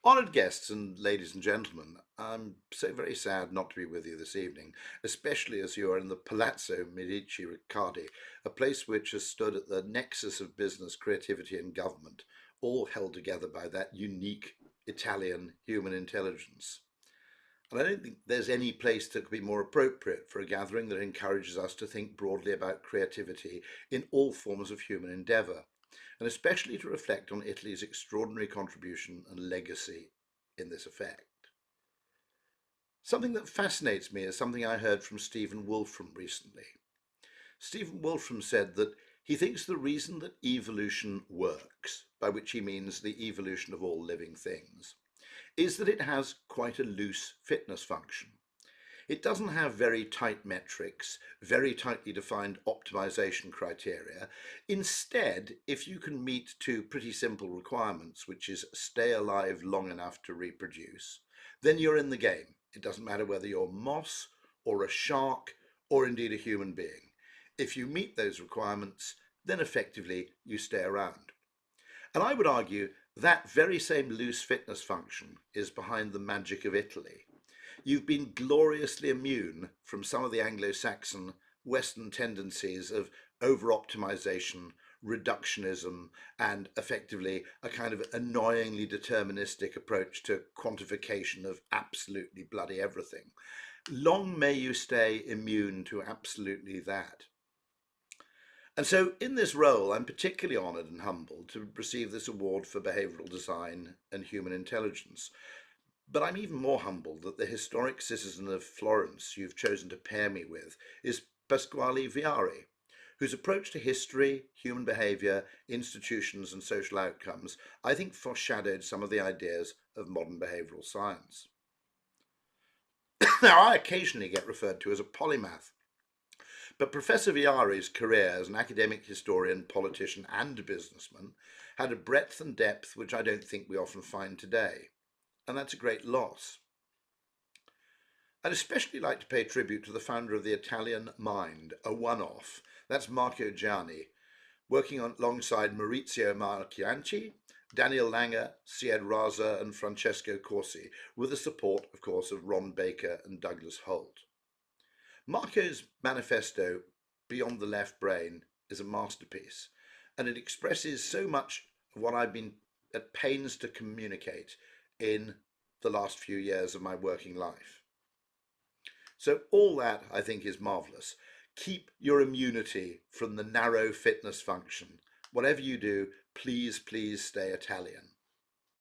Honoured guests and ladies and gentlemen, I'm so very sad not to be with you this evening, especially as you are in the Palazzo Medici Riccardi, a place which has stood at the nexus of business, creativity and government, all held together by that unique Italian human intelligence. And I don't think there's any place that could be more appropriate for a gathering that encourages us to think broadly about creativity in all forms of human endeavour, and especially to reflect on Italy's extraordinary contribution and legacy in this effect. Something that fascinates me is something I heard from Stephen Wolfram recently. Stephen Wolfram said that he thinks the reason that evolution works, by which he means the evolution of all living things, is that it has quite a loose fitness function. It doesn't have very tight metrics, very tightly defined optimization criteria. Instead, if you can meet two pretty simple requirements, which is stay alive long enough to reproduce, then you're in the game. It doesn't matter whether you're moss or a shark or indeed a human being. If you meet those requirements, then effectively you stay around. And I would argue that very same loose fitness function is behind the magic of Italy. You've been gloriously immune from some of the Anglo-Saxon Western tendencies of over-optimization, reductionism, and effectively a kind of annoyingly deterministic approach to quantification of absolutely bloody everything. Long may you stay immune to absolutely that. And so in this role, I'm particularly honoured and humbled to receive this award for behavioural design and human intelligence. But I'm even more humbled that the historic citizen of Florence you've chosen to pair me with is Pasquale Viari, whose approach to history, human behaviour, institutions and social outcomes, I think foreshadowed some of the ideas of modern behavioural science. Now, I occasionally get referred to as a polymath, but Professor Viari's career as an academic historian, politician and businessman had a breadth and depth which I don't think we often find today, and that's a great loss. I'd especially like to pay tribute to the founder of the Italian Mind, a one-off, that's Marco Gianni, working alongside Maurizio Mancianti, Daniel Langer, Syed, Raza and Francesco Corsi, with the support, of course, of Ron Baker and Douglas Holt. Marco's manifesto, Beyond the Left Brain, is a masterpiece, and it expresses so much of what I've been at pains to communicate in the last few years of my working life. So all that, I think, is marvellous. Keep your immunity from the narrow fitness function. Whatever you do, please, please stay Italian.